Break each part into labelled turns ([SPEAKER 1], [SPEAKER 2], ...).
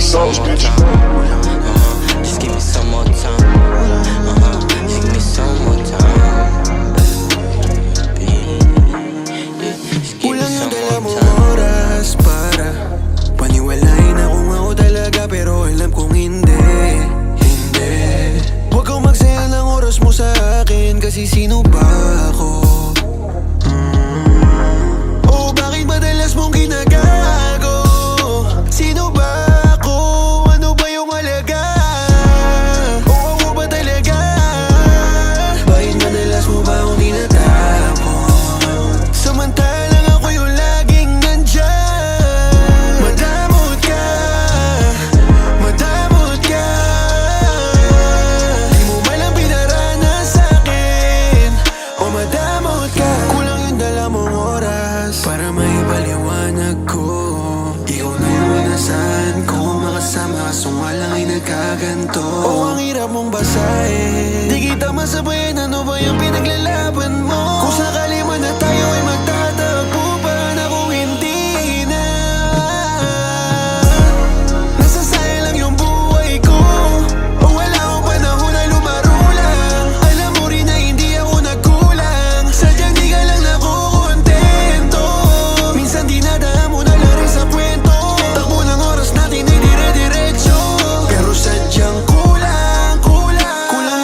[SPEAKER 1] the sauce, bitch.
[SPEAKER 2] Just give me some more time. Just give me some more time.
[SPEAKER 3] Kulang yung dalawang oras para paniwalain na kung ako talaga, pero alam kong hindi. Huwag kang magsayang ng oras mo sa akin, kasi sino ba ako? Oh, bakit madalas mong ginagago? Sino ba ako? Ano ba yung halaga? O ako ba talaga? Bakit madalas mo ba akong tinatapon? Samantalang ako yung laging nandyan. Madamot ka, madamot ka. Di mo malang pinaranas sa'kin, o madamot ka. Kulang yung dalawang oras para maipaliwanag ko. Ikaw na yung inasaan ko, makasama kaso nga lang ay nagkaganto. O ang hirap mong basahin, di kita masabayan, ano ba yung pinaglalaban mo? Kung sakali man na tayo ay magtatagpo pa na kung hindi na. Nasasayang lang yung buhay ko, o wala akong panahon na lumaro lang. Alam mo rin na hindi ako nagkulang, sadyang di ka lang nakukontento. Minsan dinadaan mo na lang rin sa kwento, takbo ng oras natin ay dire-diretso. Pero sadyang kulang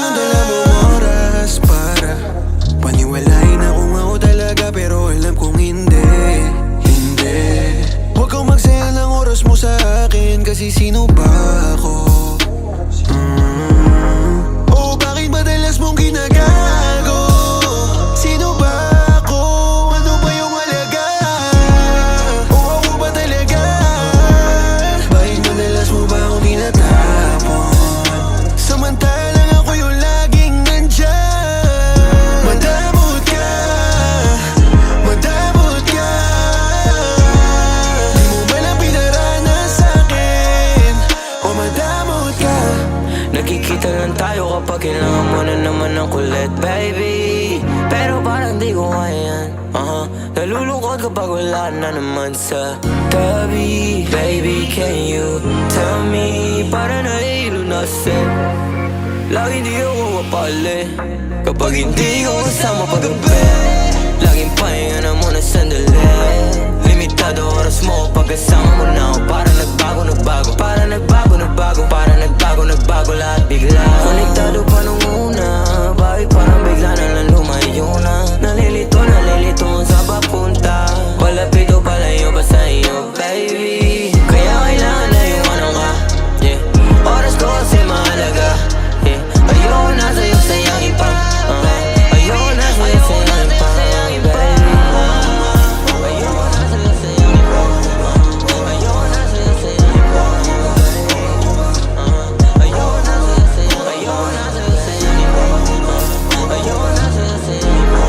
[SPEAKER 3] yung dalawang oras para paniwalain na kung ako talaga, pero alam kong hindi. Huwag kang magsayang ng oras mo sa akin, kasi sino ba ako? Oh, bakit madalas mong ginagago? Sino ba ako? Ano ba yung halaga? O ako ba talaga? Bakit madalas mo ba akong tinatapon? Samantalang ako yung laging nandyan. Madamot ka, madamot ka. Di mo malang pinaranas sa'kin, o madamot ka.
[SPEAKER 2] Nakikita lang tayo kapag kailangan mo na naman ng kulit, baby. Pero parang di ko kaya yan. Nalulungkot kapag wala na naman sa tabi. Baby, can you tell me? Para nahilo na sin. Lagi di ako mapali kapag hindi ko kasama paggabi. Laging pahinga na muna sandali. Limitado oras mo kapag kasama mo na ako. Para nagbago, para nagbago lahat bigla. Konektado pa nung una, bakit parang bigla na lang lumayo na. Nalilito sa papunta, palapit o palayo ba sa iyo, baby? Kaya kailangan na yung ano ka, yeah. Oras ko kasi mahalaga, yeah. Ayoko na sa'yo sayang ipa, ayoko na sa'yo sayang ipa, baby. Ayoko na sa'yo sayang ipa, ayoko na sa'yo sayang ipa, ayoko na sa'yo sayang, ayoko na sa'yo sayang ipa, ayoko na sa'yo sayang ipa.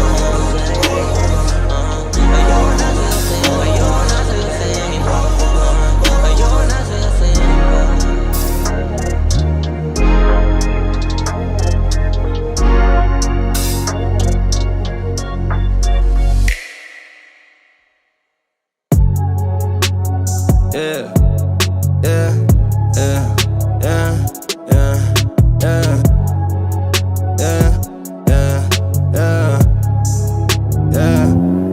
[SPEAKER 3] Yeah, yeah, yeah, yeah, yeah, yeah, yeah, yeah, yeah,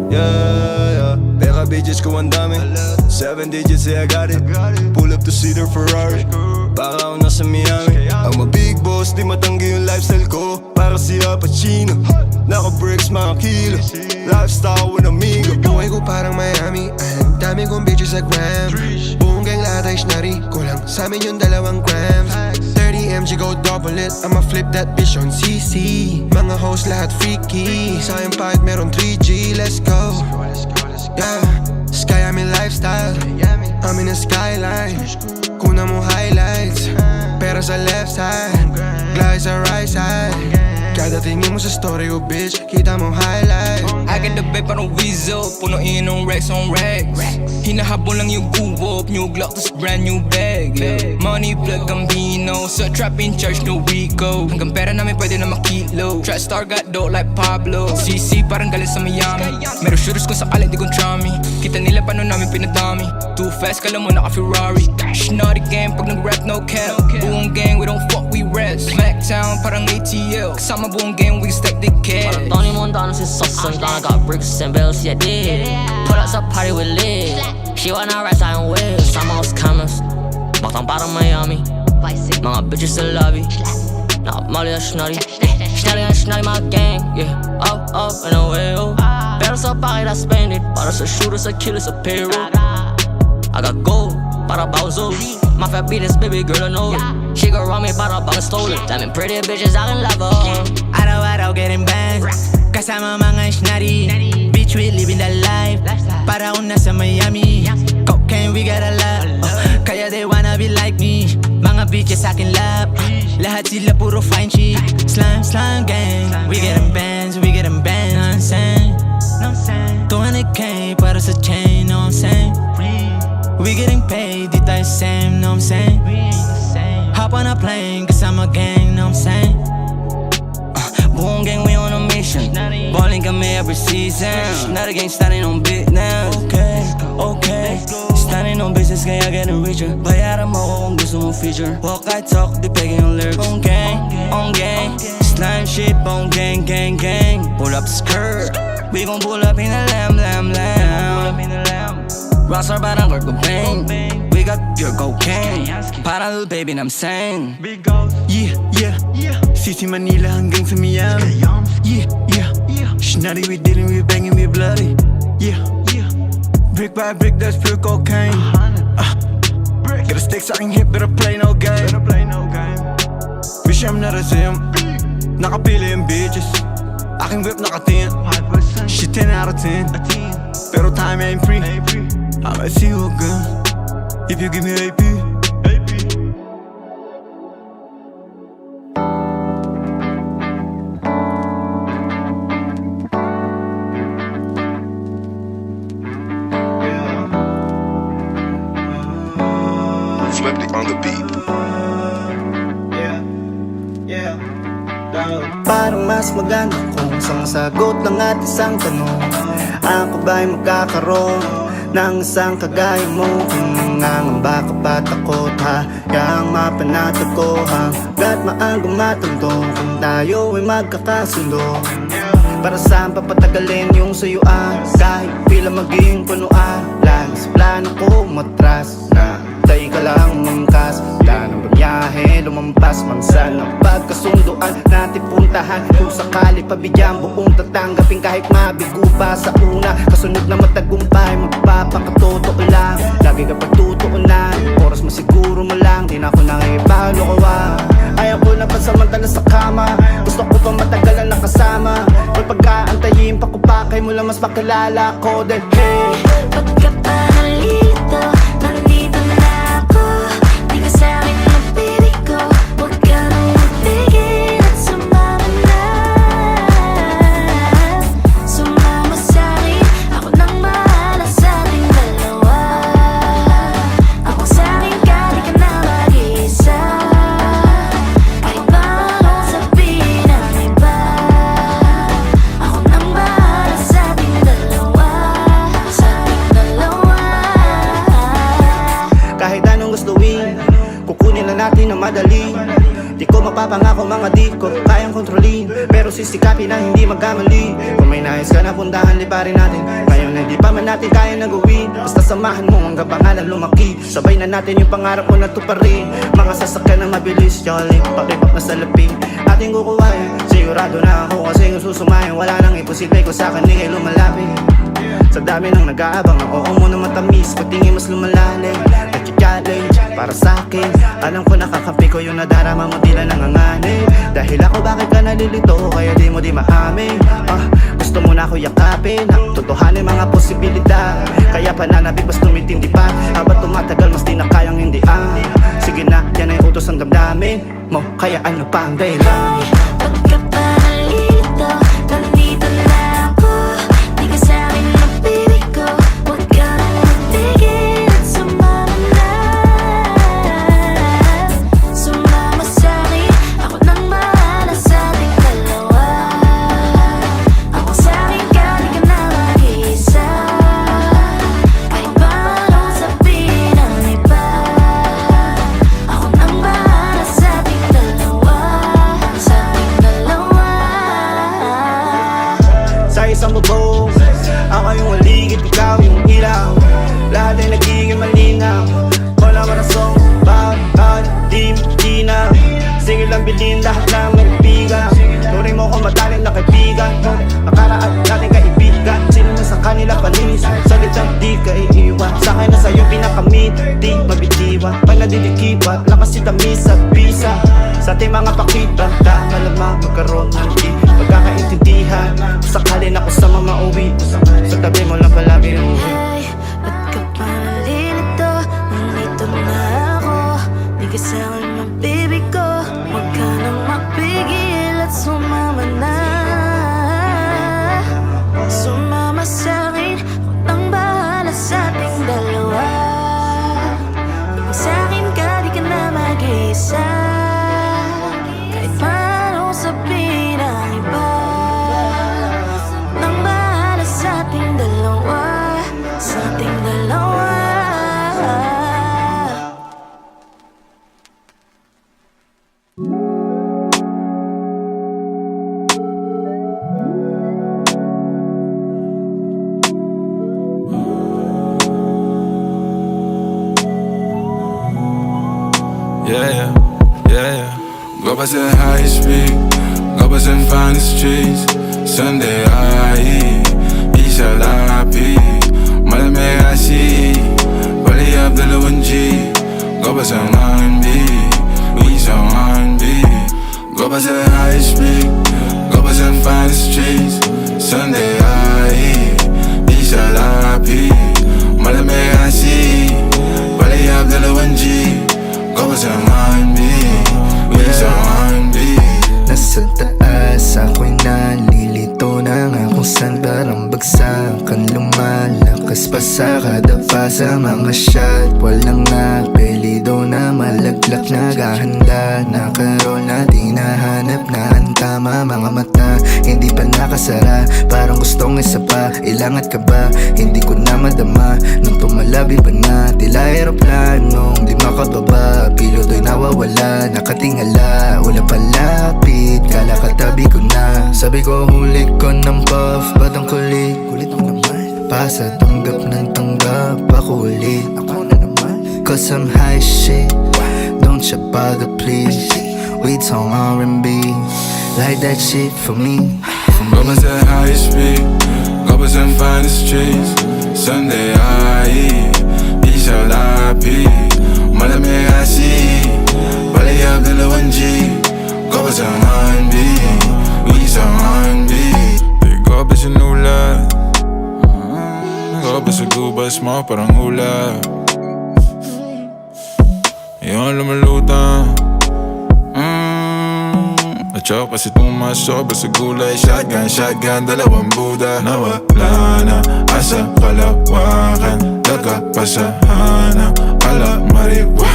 [SPEAKER 3] yeah, yeah. Pera bitches ko ang dami, 7 digits, yeah I got it. Pull up to see their Ferrari, para ako nasa Miami. I'm a big boss, di matanggi yung lifestyle ko. Para si Al Pacino, naka-bricks mga kilo. Lifestyle with amigo. Buhay ko parang Miami, ang dami kong bitches sa gram. Buong gang lahat ay snari, kulang sa amin yung 2 grams. 30 mg go double it, I'ma flip that bitch on CC. Mga hoes lahat freaky, sa akin pahit meron 3G, let's go. Yeah, sky I'm in lifestyle, I'm in the skyline. Kuna mo highlights, pera sa left side, glass sa right side. Kada tingin mo sa story ko bitch, kita mong highlight.
[SPEAKER 1] I got the babe parang weasel, punuin ng racks on racks. Hinahabol lang yung guwop, new Glock, tas brand new bag, yeah. Money plug Gambino, sa trap in charge no Rico. Hanggang pera namin pwede na makilo. Trap star got dope like Pablo. CC parang galing sa Miami. Meron shooters kung sakali di kong chummy. Kita nila paano namin pinadami. Too fast kala mo naka Ferrari. Naughty game pag nag-rap no cap. Buong gang we don't fuck we rap. Smackdown parang ATL. Kasama buong gang we stack the cash.
[SPEAKER 4] Parang Tony Montana si Sauce I got bricks and bells, yeah, did. Put us a party with Liz. She wanna ride sign wheels. I'm on cameras. Maktang parang Miami. Mga bitches sa lobby. Nah, Molly a snotty. Snotty my gang, yeah. Up and away, oh. Pero sa pocket I spend it. Para sa shooters, sa killers, sa payroll. I got gold, para bawzo. My fat beaters, baby girl, I know it. She gon' run me, para bang stolen. Damn pretty bitches, I can love her.
[SPEAKER 5] Araw-araw getting bands. Kasama mga snotty. Bitch, we living that life. Para akong nasa Miami. Cocaine, we got a lot. Kaya they wanna be like me. Mga bitches akin lap. Lahat sila puro fine chick. Slime gang. We getting bands, we getting bands. Know what I'm saying? 200K para sa chain, know what I'm saying? We getting paid, di tayo same, know what I'm saying? Hop on a plane, kasama gang, know what I'm saying?
[SPEAKER 3] Buong gang we on a mission. Balling kami every season. Not a gang standing on business. Okay. Standing on business kaya getting richer. Bayaran mo ako kung gusto mong feature. Walk I talk, di pegging on lyrics. On gang. Slime shit, on gang. Pull up skirt. We gon' pull up in a lamb. Rockstar parang Kurt Cobain. We got pure cocaine. Parang little baby, I'm saying.
[SPEAKER 5] Yeah. City Manila hanggang sa Miami. Yeah. Snotty, we dealing, we banging, we bloody. Yeah. Brick by brick, that's pure cocaine. Got a stick sa aking hip, better play no game. Wish I'm not a sim. Nakapili yung bitches. Aking whip nakatin. Shit 10 out of 10. Pero time ain't free. I might see you again if you give me AP.
[SPEAKER 6] Flipped on the beat.
[SPEAKER 5] Parang mas maganda kung isang sagot lang at isang tanong. Ako ba'y magkakaroon ng isang kagaya mo? Kung nangamba ka pa takot ha, kayang mapanatag ko hanggat maagang matando. Kung tayo ay magkakasundo, para saan papatagalin yung sayuan? Kahit pila maging punuan, lagi sa plano ko matras na tayo ka lang mangkas. Planong biyahe, lumampas Mansan ang pagkasunduan natin puntahan. Kung sakali pabigyan buong tatanggapin kahit mabigo pa sa una. Kasunod na matagumpay, magpapakatotoo lang. Lagi ka pagtutuunan, oras masiguro mo lang. Di na ako nangipalokowa. Ayaw ko na pansamantala sa kama. Gusto ko pa matagalan nakasama. Kung pagkaantayin pa ko pa kay mo lang mas makilala ko. Then hey,
[SPEAKER 7] pagka pa nalito, nandito na ako. Di ka sa'kin magpiligo. Huwag ka nang magpigil at sumama na. Sumama sa'kin, ako nang bahala sa ating dalawa. Ako sa'kin ka, di ka na mag-isa. Kahit pa anong sabihin ng iba, ako nang bahala sa ating dalawa. Sa ating dalawa.
[SPEAKER 5] kahit anong gustuin, kukunin na natin na madali. Di ko mapapangako mga di ko kayang kontrolin, pero sisikapin na hindi magkamali. Kung may nais ka na puntahan, liparin natin. Ngayon hindi pa man natin kaya na gawin. Basta samahan mo hanggang pangalan lumaki. Sabay na natin yung pangarap mo na tuparin. Mga sasakyan na mabilis, jolly, pakipap na sa laping ating kukuhain. Sigurado na ako kasi kung susumahin, wala nang imposible ko sa kanil lumalapit. Sa dami nang nag-aabang, ang oo mo na matamis, patingin mas lumalalim. Nag-challenge para sa'kin, alam ko nakakampi ko yung nadarama mo, di na nanganganib. Dahil ako bakit ka nalilito, kaya di mo di maamin. Gusto mo na ako yakapin, totohanin mga posibilidad. Kaya pananabik mas tumitindi pa, habang tumatagal mas di na kayang hindi. Sige na, yan ay utos ang damdamin mo, kaya ano pa ang dahilan?
[SPEAKER 7] Pagka pa nalito, nandito na ako.
[SPEAKER 5] sa bubong. Ako yung waligid, ikaw yung ilaw. Lahat ay nagiging malinaw. Wala marasong, bakit di na. Sige lang bilhin lahat ng kaibigan. Turing mo ko madaling na kaibigan. Nakaraan natin kaibigan. Sino na sa kanila panis, salitang di ka iiwan. Sa akin na sa'yo pinakamit, di mabitiwan. Pag nadidikibat, lakas si tamis at bisa. Sa ating mga pakita, malamang magkaroon ng di pagkakaintindihan. Sakali na ko sa mga uwi, sa tabi mo lang palagi uwi.
[SPEAKER 7] Hey, ba't ka pa nalilito? Nandito na ako. Di ka sa'kin mabibi ko. Huwag ka nang mapigil at sumama na. Sumama sa'kin, huwag nang bahala sa ating dalawa. Pag sa'kin ka, di ka na mag-isa. Kahit paano sabihin ang iba. Huwag nang bahala sa ating dalawa. Sa ating dalawa.
[SPEAKER 8] Yeah, yeah. Go pass at high speed, go pass and find the streets. Sunday I Isha lapi, malamig asi. Bali Abdullah 1G, go pass ang R&B, we song R&B. Go pass at high speed, go pass and find the streets. Sunday I Isha lapi, malamig asi. Bali Abdullah 1G. Go sa R&B, we sa R&B.
[SPEAKER 5] Nasa taas, ako'y nalilito na nga kung saan parang bagsakan lumalakas pa sa kada fasa. Mga shot, walang apelido na malaglag naghahanda. Nakarol na tinahanap na ang tama. Mga mata, hindi pa nakasara. Parang gustong isa pa, ilangat ka ba? Hindi ko na madama, nung tumalabi pa na. Tila aeroplanong di makababa. Piloto'y nawawala, nakatingala. Wala palapit, kala katabi ko na. Sabi ko huli ko ng puff, ba't ang kulit? Kulit mo naman. Pasa tanggap ng tanggap, ako ulit. Ako na naman. Cause I'm high shit, don't you bother please. We talk R&B, like that shit for me.
[SPEAKER 8] Go pass at high speed, go pass and find the streets. Sunday I Isha lapi, malamig asi. Bali Abdullah 1G, go pass ang R&B, we song R&B. Go pa sa nula, go pa sa gubas mo parang hula. Yung lumalutang At-chok kasi tumasok sa gulay. Shotgun, shotgun, dalawang buda. Nawala na asa kalawakan, nagkapasahanap ala mariwa.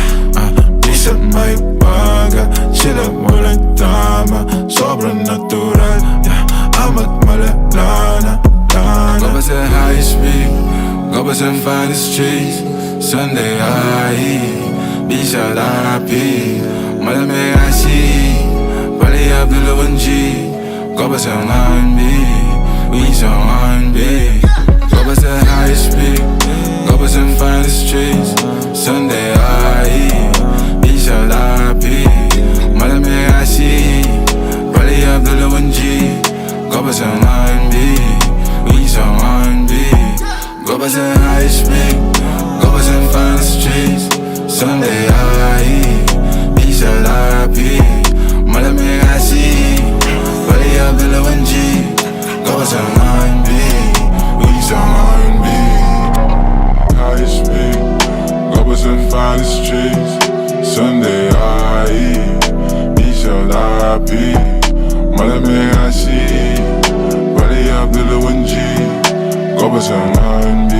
[SPEAKER 8] Di sa may baga, sila walang tama. Sobrang natural, amat malalana. Go pa sa high speed, go pa sa find the streets. Sunday I di sa lapi, malamig asi. Bali Abdullah 1G, go pa sa R&B, we song R&B. Go pa sa high speed, go pa sa find the streets. Sunday I di sa lapi, malamig asi. Bali Abdullah 1G, go pa sa R&B, we song R&B. Go pa sa high speed, go pa sa find the streets. Sunday I di sa lapi, malamig asi. Bali Abdullah 1G, go pa sa R&B, we song R&B. High speed, go pa sa find the streets. Sunday I di sa lapi, malamig asi. Bali Abdullah 1G, go pa sa R&B.